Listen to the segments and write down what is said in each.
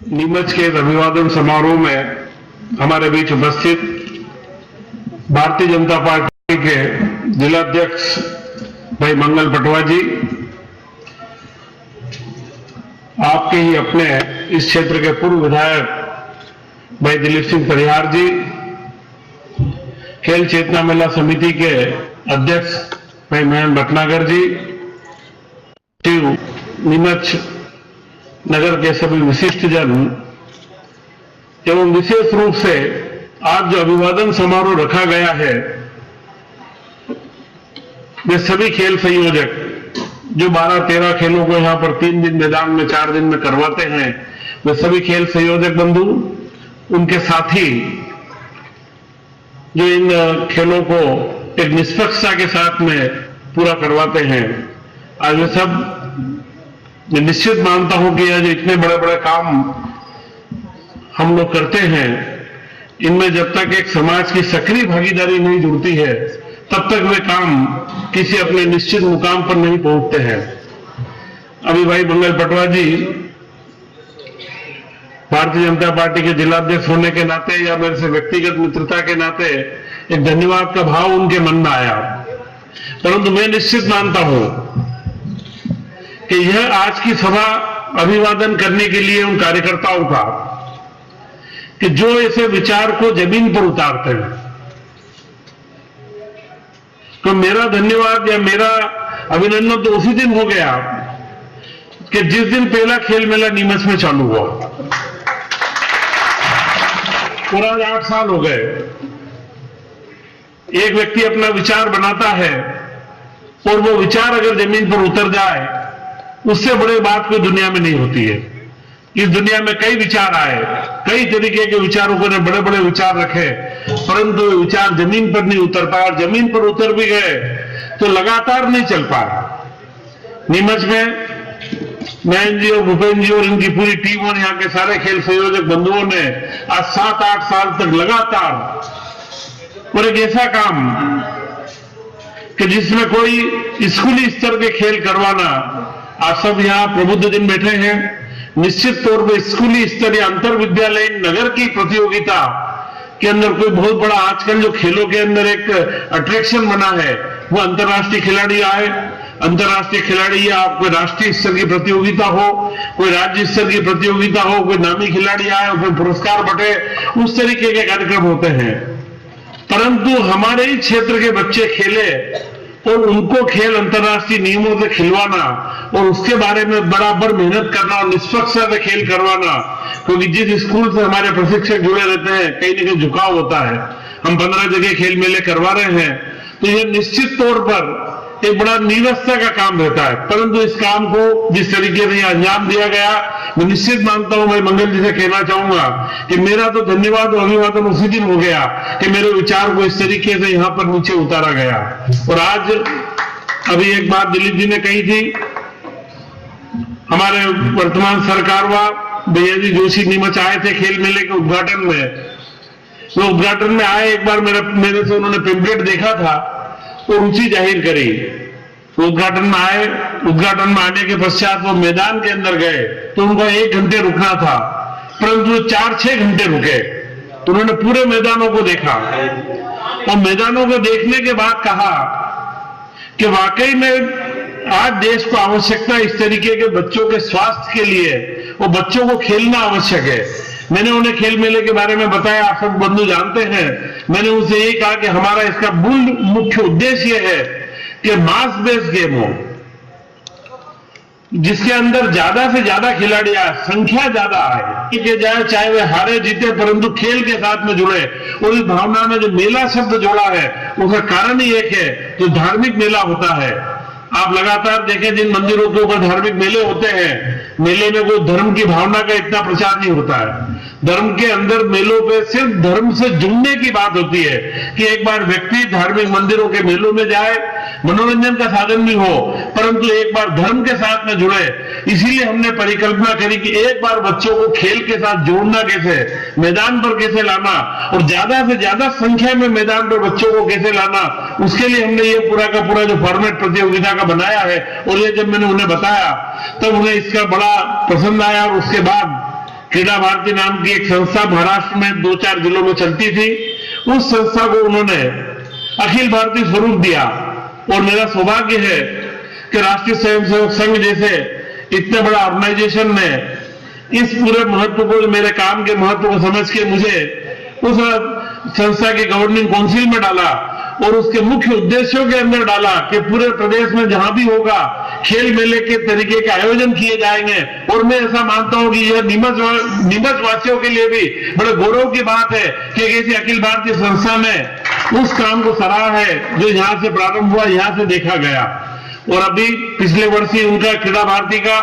नीमच के अभिवादन समारोह में हमारे बीच उपस्थित भारतीय जनता पार्टी के जिलाध्यक्ष भाई मंगल पटवा जी, आपके ही अपने इस क्षेत्र के पूर्व विधायक भाई दिलीप सिंह परिहार जी, खेल चेतना मेला समिति के अध्यक्ष भाई महेंद्र भटनागर जी, नीमच नगर के सभी विशिष्ट जन एवं विशेष रूप से आज जो अभिवादन समारोह रखा गया है, वे सभी खेल संयोजक जो 12-13 खेलों को यहां पर 3 दिन मैदान में 4 दिन में करवाते हैं, वे सभी खेल संयोजक बंधु, उनके साथी जो इन खेलों को एक निष्पक्षता के साथ में पूरा करवाते हैं, आज वे सब, मैं निश्चित मानता हूं कि यह जो इतने बड़े बड़े काम हम लोग करते हैं, इनमें जब तक एक समाज की सक्रिय भागीदारी नहीं जुड़ती है, तब तक वे काम किसी अपने निश्चित मुकाम पर नहीं पहुंचते हैं। अभी भाई मंगल पटवा जी भारतीय जनता पार्टी के जिलाध्यक्ष होने के नाते या मेरे से व्यक्तिगत मित्रता के नाते एक धन्यवाद का भाव उनके मन में आया, परंतु मैं निश्चित मानता हूं कि यह आज की सभा अभिवादन करने के लिए उन कार्यकर्ताओं का कि जो ऐसे विचार को जमीन पर उतारते हैं, तो मेरा धन्यवाद या मेरा अभिनंदन तो उसी दिन हो गया कि जिस दिन पहला खेल मेला नीमच में चालू हुआ। पूरा 8 साल हो गए। एक व्यक्ति अपना विचार बनाता है और वो विचार अगर जमीन पर उतर जाए, उससे बड़ी बात कोई दुनिया में नहीं होती है। इस दुनिया में कई विचार आए, कई तरीके के विचारकों ने बड़े बड़े विचार रखे, परंतु विचार जमीन पर नहीं उतर पाए, और जमीन पर उतर भी गए तो लगातार नहीं चल पाया। नीमच में नयन जी और भूपेन जी और इनकी पूरी टीम और यहाँ के सारे खेल संयोजक बंधुओं ने आज 7-8 साल तक लगातार और एक ऐसा काम कि जिसमें कोई स्कूली स्तर के खेल करवाना, आप सब यहाँ प्रबुद्ध दिन बैठे हैं, निश्चित तौर पर स्कूली स्तर या अंतर विद्यालयीन नगर की प्रतियोगिता के अंदर कोई बहुत बड़ा आजकल जो खेलों के अंदर एक अट्रैक्शन बना है, वो अंतर्राष्ट्रीय खिलाड़ी आए, अंतर्राष्ट्रीय खिलाड़ी या कोई राष्ट्रीय स्तर की प्रतियोगिता हो, कोई राज्य स्तर की प्रतियोगिता हो, कोई नामी खिलाड़ी आए, उसमें पुरस्कार बटे, उस तरीके के कार्यक्रम होते हैं। परंतु हमारे ही क्षेत्र के बच्चे खेले और उनको खेल अंतर्राष्ट्रीय नियमों से खिलवाना और उसके बारे में बराबर मेहनत करना और निष्पक्षता से खेल करवाना, क्योंकि जिस स्कूल से हमारे प्रशिक्षक जुड़े रहते हैं, कहीं न कहीं झुकाव होता है। हम 15 जगह खेल मेले करवा रहे हैं, तो यह निश्चित तौर पर एक बड़ा निरस्ता का काम रहता है, परंतु इस काम को जिस तरीके से अंजाम दिया गया, मैं निश्चित मानता हूं, मैं मंगल जी से कहना चाहूंगा कि मेरा तो धन्यवाद और अभिवादन उसी दिन हो गया कि मेरे विचार को इस तरीके से यहां पर नीचे उतारा गया। और आज अभी एक बात दिलीप जी ने कही थी, हमारे वर्तमान सरकार व भैया जी जोशी नीमच आए थे खेल मेले के उद्घाटन में। वो उद्घाटन में आए, एक बार मेरे से उन्होंने पेम्पलेट देखा था और रुचि जाहिर करी। उद्घाटन में आए, उद्घाटन में आने के पश्चात वो मैदान के अंदर गए तो उनको 1 घंटे रुकना था, परंतु 4-6 घंटे रुके। तो उन्होंने पूरे मैदानों को देखा और मैदानों को देखने के बाद कहा कि वाकई में आज देश को आवश्यकता इस तरीके के बच्चों के स्वास्थ्य के लिए, वो बच्चों को खेलना आवश्यक है। मैंने उन्हें खेल मेले के बारे में बताया, आप सब बंधु जानते हैं। मैंने उनसे यही कहा कि हमारा इसका मूल मुख्य उद्देश्य यह है कि मास बेस्ड गेम हो, जिसके अंदर ज्यादा से ज्यादा खिलाड़ी आए, संख्या ज्यादा आए, कि जाए चाहे वे हारे जीते, परंतु खेल के साथ में जुड़े। और इस भावना में जो मेला शब्द जोड़ा है, उसका कारण ही एक है, जो धार्मिक मेला होता है। आप लगातार देखें, जिन मंदिरों के ऊपर धार्मिक मेले होते हैं, मेले में कोई धर्म की भावना का इतना प्रचार नहीं होता है। धर्म के अंदर मेलों पे सिर्फ धर्म से जुड़ने की बात होती है कि एक बार व्यक्ति धार्मिक मंदिरों के मेलों में जाए, मनोरंजन का साधन भी हो, परंतु एक बार धर्म के साथ में जुड़े। इसीलिए हमने परिकल्पना करी कि एक बार बच्चों को खेल के साथ जोड़ना कैसे, मैदान पर कैसे लाना और ज्यादा से ज्यादा संख्या में मैदान पर बच्चों को कैसे लाना, उसके लिए हमने ये पूरा का पूरा जो फॉर्मेट प्रतियोगिता का बनाया है। और ये जब मैंने उन्हें बताया तब उन्हें इसका बड़ा पसंद आया। और उसके बाद क्रीड़ा भारती नाम की एक संस्था महाराष्ट्र में 2-4 जिलों में चलती थी। उस संस्था को उन्होंने अखिल भारतीय स्वरूप दिया और मेरा सौभाग्य है कि राष्ट्रीय स्वयंसेवक संघ जैसे इतने बड़ा ऑर्गेनाइजेशन ने इस पूरे महत्व को, मेरे काम के महत्व को समझ के मुझे उस संस्था की गवर्निंग काउंसिल में डाला और उसके मुख्य उद्देश्यों के अंदर डाला कि पूरे प्रदेश में जहां भी होगा खेल मेले के तरीके के आयोजन किए जाएंगे। और मैं ऐसा मानता हूं कि यह नीमच वासियों के लिए भी बड़े गौरव की बात है कि किसी अखिल भारतीय संस्था ने उस काम को सराहा है जो यहां से प्रारंभ हुआ, यहां से देखा गया। और अभी पिछले वर्ष ही उनका क्रीड़ा भारती का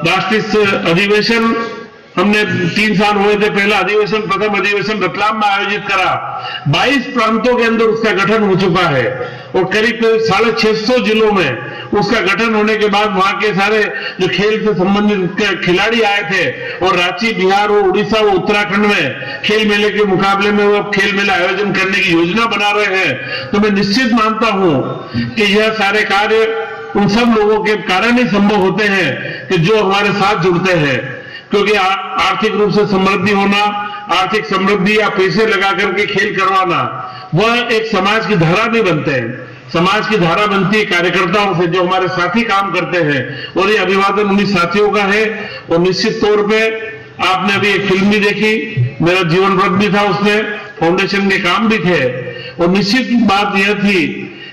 राष्ट्रीय अधिवेशन हमने 3 साल हुए थे, पहला अधिवेशन, प्रथम अधिवेशन रतलाम में आयोजित करा। 22 प्रांतों के अंदर उसका गठन हो चुका है और करीब 650 जिलों में उसका गठन होने के बाद वहां के सारे जो खेल से संबंधित खिलाड़ी आए थे और रांची, बिहार और उड़ीसा व उत्तराखंड में खेल मेले के मुकाबले में वो खेल मेला आयोजन करने की योजना बना रहे हैं। तो मैं निश्चित मानता हूं कि यह सारे कार्य उन सब लोगों के कारण ही संभव होते हैं कि जो हमारे साथ जुड़ते हैं, क्योंकि आर्थिक रूप से समृद्धि होना, आर्थिक समृद्धि या पैसे लगा करके खेल करवाना, वह एक समाज की धारा नहीं बनते हैं। समाज की धारा बनती है कार्यकर्ताओं से, जो हमारे साथी काम करते हैं, और ये अभिवादन उन्हीं साथियों का है। और निश्चित तौर पे आपने अभी एक फिल्म भी देखी, मेरा जीवन व्रत भी था, उसमें फाउंडेशन के काम भी थे। और निश्चित बात यह थी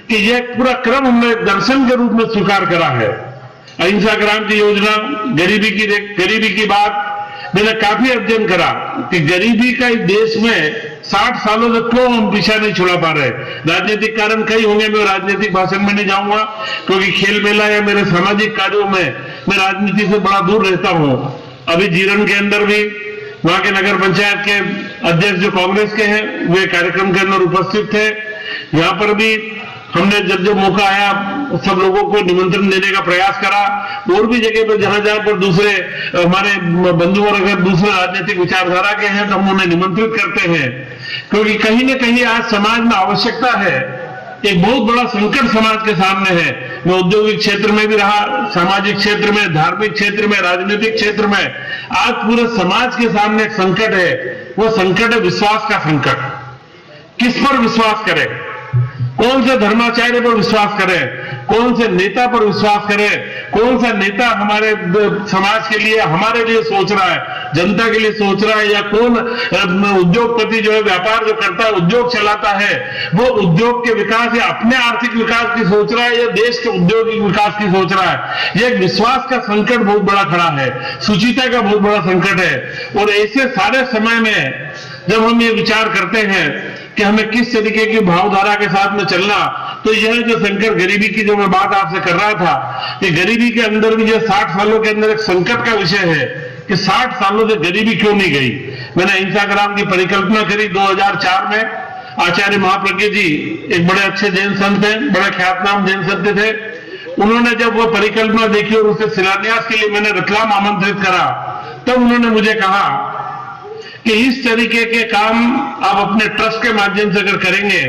कि यह पूरा क्रम हमने दर्शन के रूप में स्वीकार करा है। अहिंसा क्रांति योजना, गरीबी की बात, मैंने काफी अध्ययन करा कि गरीबी का इस देश में 60 सालों से क्यों हम पीछा नहीं छुड़ा पा रहे। राजनीतिक कारण कई होंगे, मैं राजनीतिक भाषण में नहीं जाऊंगा, क्योंकि खेल मेला या मेरे सामाजिक कार्यों में मैं राजनीति से बड़ा दूर रहता हूं। अभी जीरन के अंदर भी वहां के नगर पंचायत के अध्यक्ष जो कांग्रेस के हैं, वे कार्यक्रम के अंदर उपस्थित थे। यहाँ पर भी हमने जब मौका आया सब लोगों को निमंत्रण देने का प्रयास करा। और भी जगह पर जहां पर दूसरे हमारे बंधु और अगर दूसरे राजनीतिक विचारधारा के हैं तो हम उन्हें निमंत्रित करते हैं, क्योंकि कहीं न कहीं आज समाज में आवश्यकता है। एक बहुत बड़ा संकट समाज के सामने है। मैं औद्योगिक क्षेत्र में भी रहा, सामाजिक क्षेत्र में, धार्मिक क्षेत्र में, राजनीतिक क्षेत्र में, आज पूरे समाज के सामने एक संकट है। वह संकट है विश्वास का संकट। किस पर विश्वास करें, कौन से धर्माचार्य पर विश्वास करें, कौन से नेता पर विश्वास करें, कौन सा नेता हमारे समाज के लिए, हमारे लिए सोच रहा है, जनता के लिए सोच रहा है, या कौन उद्योगपति जो है, व्यापार जो करता है, उद्योग चलाता है, वो उद्योग के विकास या अपने आर्थिक विकास की सोच रहा है या देश के औद्योगिक विकास की सोच रहा है। यह विश्वास का संकट बहुत बड़ा खड़ा है, सुचिता का बहुत बड़ा संकट है। और ऐसे सारे समय में जब हम ये विचार करते हैं कि हमें किस तरीके की भावधारा के साथ में चलना, तो यह जो संकट गरीबी की जो मैं बात आपसे कर रहा था, कि गरीबी के अंदर भी जो 60 सालों के अंदर एक संकट का विषय है कि 60 सालों से गरीबी क्यों नहीं गई। मैंने अहिंसा ग्राम की परिकल्पना करी 2004 में। आचार्य महाप्रज्ञ जी एक बड़े अच्छे जैन संत हैं, बड़े ख्यातनाम जैन संत थे। उन्होंने जब वो परिकल्पना देखी और उसे शिलान्यास के लिए मैंने रतलाम आमंत्रित करा, तब उन्होंने मुझे कहा कि इस तरीके के काम आप अपने ट्रस्ट के माध्यम से अगर करेंगे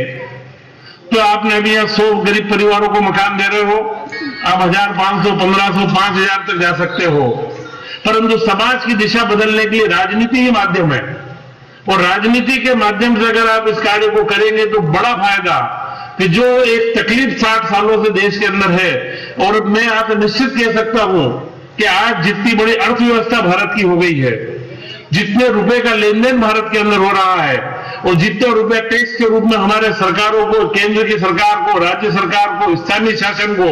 तो आपने अभी यहाँ 100 गरीब परिवारों को मकान दे रहे हो, आप 1500, 1500, 5000 तक जा सकते हो, परंतु समाज की दिशा बदलने के लिए राजनीति ही माध्यम है। और राजनीति के माध्यम से अगर आप इस कार्य को करेंगे तो बड़ा फायदा, कि जो एक तकलीफ 60 सालों से देश के अंदर है। और मैं आपसे निश्चित कह सकता हूं कि आज जितनी बड़ी अर्थव्यवस्था भारत की हो गई है, जितने रुपए का लेन देन भारत के अंदर हो रहा है, और जितने रुपए टैक्स के रूप में हमारे सरकारों को, केंद्र की सरकार को, राज्य सरकार को, स्थानीय शासन को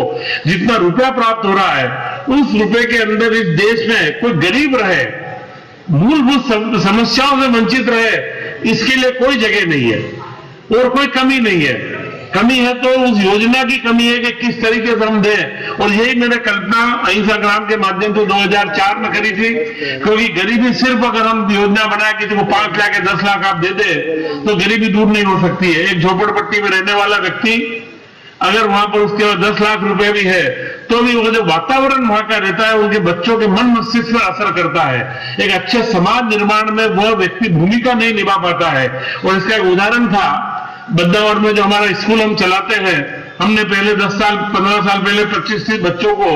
जितना रुपया प्राप्त हो रहा है, उस रुपए के अंदर इस देश में कोई गरीब रहे, मूलभूत समस्याओं से वंचित रहे, इसके लिए कोई जगह नहीं है और कोई कमी नहीं है। कमी है तो उस योजना की कमी है कि किस तरीके से हम दें। और यही मैंने कल्पना अहिंसा ग्राम के माध्यम से 2004 में करी थी, क्योंकि गरीबी सिर्फ अगर हम योजना बनाए किसी को 5 लाख या 10 लाख आप दे दे तो गरीबी दूर नहीं हो सकती है। एक झोपड़पट्टी में रहने वाला व्यक्ति अगर वहां पर उसके 10 लाख रुपए भी है तो भी वो जो वातावरण वहां का रहता है, उनके बच्चों के मन मस्तिष्क पर असर करता है। एक अच्छे समाज निर्माण में वह व्यक्ति भूमिका नहीं निभा पाता है। और इसका एक उदाहरण था बद्दावर में, जो हमारा स्कूल हम चलाते हैं, हमने पहले 10 साल 15 साल पहले 25-30 बच्चों को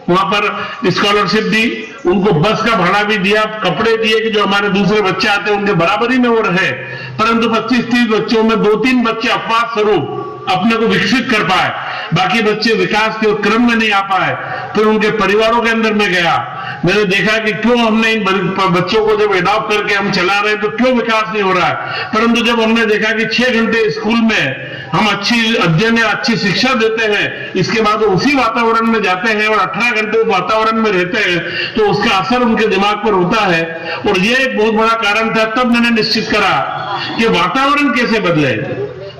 वहां पर स्कॉलरशिप दी उनको बस का भाड़ा भी दिया, कपड़े दिए कि जो हमारे दूसरे बच्चे आते हैं उनके बराबरी में वो रहे। परंतु 25-30 बच्चों में 2-3 बच्चे अपवाद स्वरूप अपने को विकसित कर पाए, बाकी बच्चे विकास के क्रम में नहीं आ पाए। फिर उनके परिवारों के अंदर में गया, मैंने देखा कि क्यों हमने इन बच्चों को जब एडॉप्ट करके हम चला रहे हैं तो क्यों विकास नहीं हो रहा है। परंतु जब हमने देखा कि 6 घंटे स्कूल में हम अच्छी अध्ययन या अच्छी शिक्षा देते हैं, इसके बाद उसी वातावरण में जाते हैं और 18 घंटे उस वातावरण में रहते हैं, तो उसका असर उनके दिमाग पर होता है। और ये एक बहुत बड़ा कारण था। तब मैंने निश्चित करा कि वातावरण कैसे बदले।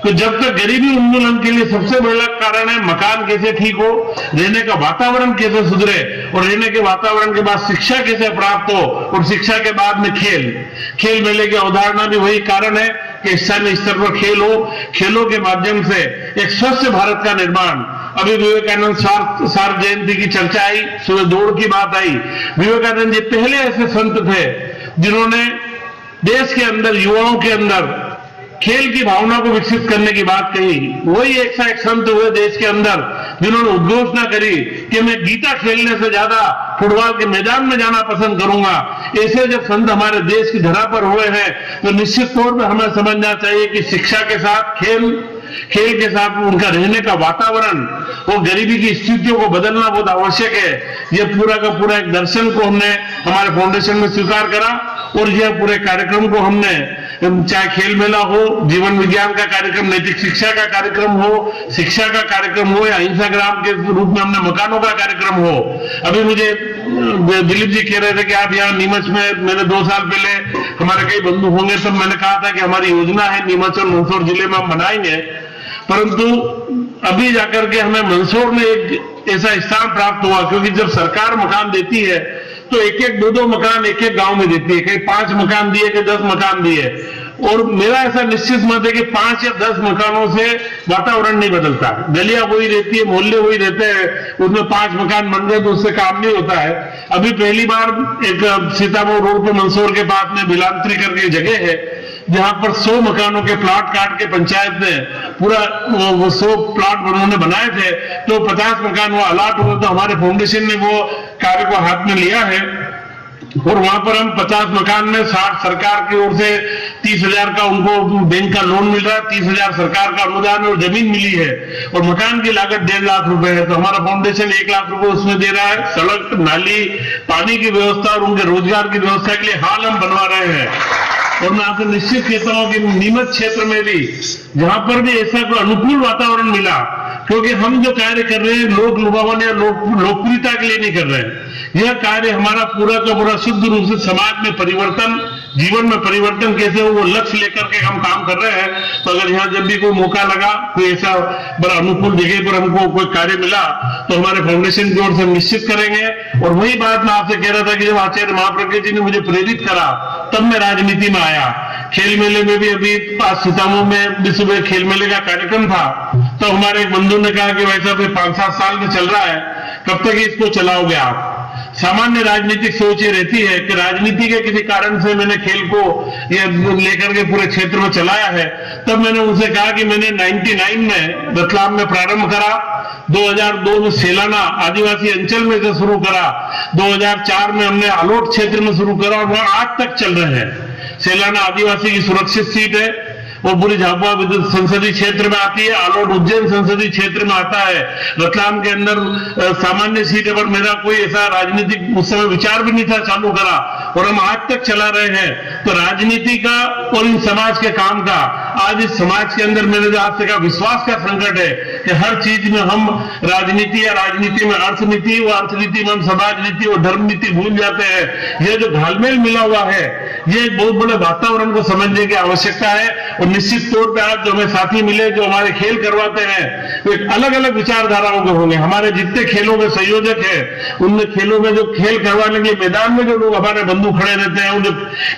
तो जब तक गरीबी उन्मूलन के लिए सबसे बड़ा कारण है मकान कैसे ठीक हो, रहने का वातावरण कैसे सुधरे, और रहने के वातावरण के बाद शिक्षा कैसे प्राप्त हो, और शिक्षा के बाद में खेल मेले की अवधारणा भी वही कारण है कि स्थानीय स्तर पर खेल हो, खेलों के माध्यम से एक स्वस्थ भारत का निर्माण। अभी विवेकानंद सार जयंती की चर्चा आई, सुबह दौड़ की बात आई। विवेकानंद जी पहले ऐसे संत थे जिन्होंने देश के अंदर, युवाओं के अंदर खेल की भावना को विकसित करने की बात कही। वही एक संत हुए देश के अंदर जिन्होंने उद्घोषणा करी कि मैं गीता खेलने से ज्यादा फुटबॉल के मैदान में जाना पसंद करूंगा। ऐसे जब संत हमारे देश की धरा पर हुए हैं तो निश्चित तौर पर हमें समझना चाहिए कि शिक्षा के साथ खेल के साथ उनका रहने का वातावरण, वो गरीबी की स्थितियों को बदलना बहुत आवश्यक है। यह पूरा का पूरा एक दर्शन को हमने हमारे फाउंडेशन में स्वीकार करा, और यह पूरे कार्यक्रम को हमने, चाहे खेल मेला हो, जीवन विज्ञान का कार्यक्रम, नैतिक शिक्षा का कार्यक्रम हो, शिक्षा का कार्यक्रम हो, या अहिंसा ग्राम के रूप में हमने मकानों का कार्यक्रम हो। अभी मुझे दिलीप जी कह रहे थे कि आप यहाँ नीमच में, मैंने 2 साल पहले, हमारे कई बंधु होंगे, तब मैंने कहा था कि हमारी योजना है नीमच और मंदसौर जिले में हम बनाएंगे। परंतु अभी जाकर के हमें मंदसौर में एक ऐसा स्थान प्राप्त हुआ, क्योंकि जब सरकार मकान देती है तो 1-1, 2-2 मकान एक गांव में देती है, कहीं 5 मकान दिए, कहीं 10 मकान दिए। और मेरा ऐसा निश्चित मत है कि 5 या 10 मकानों से वातावरण नहीं बदलता। गलियां वही रहती है, मोहल्ले वही रहते हैं, उसमें 5 मकान बन गए तो उससे काम नहीं होता है। अभी पहली बार एक सीतापुर रोड पे मंदसौर के पास में बिलांतरी करके जगह है, जहां पर 100 मकानों के प्लाट काट के पंचायत ने पूरा वो 100 प्लाट उन्होंने बनाए थे, तो 50 मकान वो अलाट हुए। तो हमारे फाउंडेशन ने वो कार्य को हाथ में लिया है, और वहां पर हम 50 मकान में 60 सरकार की ओर से 30,000 का उनको बैंक का लोन मिल रहा है, 30,000 सरकार का अनुदान और जमीन मिली है, और मकान की लागत 1.5 लाख रुपए है। तो हमारा फाउंडेशन 1 लाख रुपए उसमें दे रहा है। सड़क, नाली, पानी की व्यवस्था और उनके रोजगार की व्यवस्था के लिए हाल हम बनवा रहे हैं। और मैं आपसे निश्चित कहता हूं कि नीमच क्षेत्र में भी, जहां पर भी ऐसा कोई अनुकूल वातावरण मिला, क्योंकि हम जो कार्य कर रहे हैं लोक लुभावन या लोकप्रियता के लिए नहीं कर रहे हैं। यह कार्य हमारा पूरा का पूरा शुद्ध रूप से समाज में परिवर्तन, जीवन में परिवर्तन कैसे हो, वो लक्ष्य लेकर के हम काम कर रहे हैं। तो अगर यहाँ जब भी कोई मौका लगा, कोई ऐसा बड़ा अनुकूल जगह पर हमको कोई कार्य मिला, तो हमारे फाउंडेशन की ओर से हम निश्चित करेंगे। और वही बात मैं आपसे कह रहा था कि जब आचार्य महाप्रज्ञ जी ने मुझे प्रेरित करा, तब मैं राजनीति में आया। खेल मेले में भी अभी 5 सितंबर में विश्व खेल मेले का कार्यक्रम था, तो हमारे एक बंधु ने कहा कि वैसा 5-7 साल में चल रहा है, कब तक इसको चलाओगे आप। सामान्य राजनीतिक सोच ये रहती है कि राजनीति के किसी कारण से मैंने खेल को ये लेकर के पूरे क्षेत्र में चलाया है। तब मैंने उनसे कहा कि मैंने 99 में रतलाम में प्रारंभ करा, 2002 में सेलाना आदिवासी अंचल में से शुरू करा, 2004 में हमने आलोट क्षेत्र में शुरू करा, और वहां आज तक चल रहे हैं। सेलाना आदिवासी की सुरक्षित सीट है, वो पूरी झाबुआ संसदीय क्षेत्र में आती है, आलोट उज्जैन संसदीय क्षेत्र में आता है। रतलाम के अंदर सामान्य सीट है, पर मेरा कोई ऐसा राजनीतिक उस समय विचार भी नहीं था चालू करा, और हम आज तक चला रहे हैं। तो राजनीति का और इन समाज के काम का, आज इस समाज के अंदर मैंने जो आपसे कहा विश्वास का संकट है कि हर चीज में हम राजनीति या राजनीति में अर्थनीति, वो अर्थनीति में हम समाज नीति और धर्म नीति भूल जाते हैं। यह जो घालमेल मिला हुआ है, ये एक बहुत बड़े वातावरण को समझने की आवश्यकता है। और निश्चित तौर पे आज जो हमें साथी मिले, जो हमारे खेल करवाते हैं, वो एक अलग अलग विचारधाराओं के होंगे। हमारे जितने खेलों के संयोजक हैं, उनमें खेलों में जो खेल करवाने के लिए मैदान में जो लोग हमारे बंधु खड़े रहते हैं, उन जो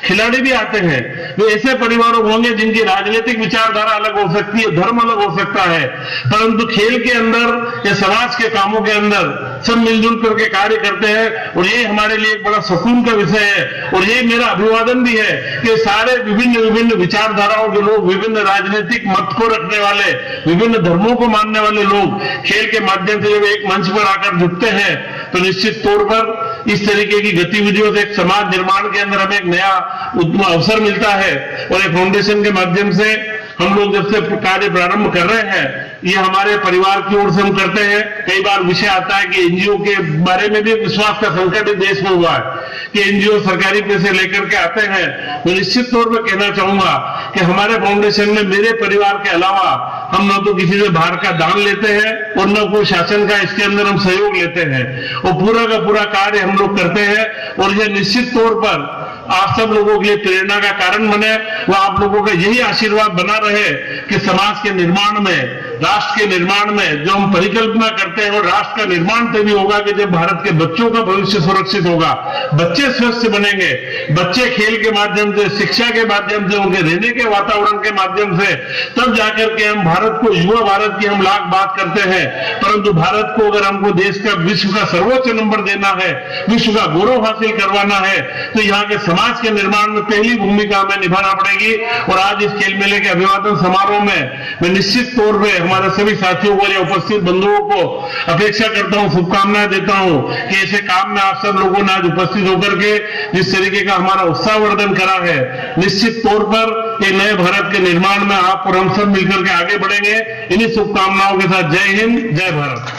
खिलाड़ी भी आते हैं, वे ऐसे परिवारों होंगे जिनकी राजनीतिक विचारधारा अलग हो सकती है, धर्म अलग हो सकता है, परंतु खेल के अंदर या समाज के कामों के अंदर सब मिलजुल करके कार्य करते हैं। और ये हमारे लिए एक बड़ा सुकून का विषय है। और ये मेरा अभिवादन भी है कि सारे विभिन्न विचारधाराओं के लोग, विभिन्न राजनीतिक मत को रखने वाले, विभिन्न धर्मों को मानने वाले लोग खेल के माध्यम से जब एक मंच पर आकर जुटते हैं, तो निश्चित तौर पर इस तरीके की गतिविधियों से एक समाज निर्माण के अंदर हमें एक नया अवसर मिलता है। और ये फाउंडेशन के माध्यम से हम लोग जब से कार्य प्रारंभ कर रहे हैं, ये हमारे परिवार की ओर से हम करते हैं। कई बार विषय आता है कि एनजीओ के बारे में भी विश्वास का संकट इस देश में हुआ है कि एनजीओ सरकारी पैसे लेकर के आते हैं। मैं निश्चित तौर पर कहना चाहूंगा कि हमारे फाउंडेशन में मेरे परिवार के अलावा हम न तो किसी से बाहर का दान लेते हैं और न कोई शासन का इसके अंदर हम सहयोग लेते हैं, और पूरा का पूरा कार्य हम लोग करते हैं। और यह निश्चित तौर पर आप सब लोगों के लिए प्रेरणा का कारण बने, वो आप लोगों का यही आशीर्वाद बना रहे कि समाज के निर्माण में, राष्ट्र के निर्माण में जो हम परिकल्पना करते हैं, और राष्ट्र का निर्माण तभी होगा कि जब भारत के बच्चों का भविष्य सुरक्षित होगा, बच्चे स्वस्थ बनेंगे, बच्चे खेल के माध्यम से, शिक्षा के माध्यम से, उनके रहने के वातावरण के माध्यम से, तब जाकर के हम भारत को, युवा भारत की हम लाख बात करते हैं, परंतु भारत को अगर हमको देश का, विश्व का सर्वोच्च नंबर देना है, विश्व का गौरव हासिल करवाना है, तो यहाँ के समाज के निर्माण में पहली भूमिका हमें निभाना पड़ेगी। और आज इस खेल मेले के अभिवादन समारोह में मैं निश्चित तौर पे हमारे सभी साथियों को या उपस्थित बंधुओं को अपेक्षा करता हूं, शुभकामनाएं देता हूं कि ऐसे काम में आप सब लोगों ने आज उपस्थित होकर के जिस तरीके का हमारा उत्साहवर्धन करा है, निश्चित तौर पर एक नए भारत के निर्माण में आप और हम सब मिलकर के आगे बढ़ेंगे। इन्हीं शुभकामनाओं के साथ जय हिंद, जय भारत।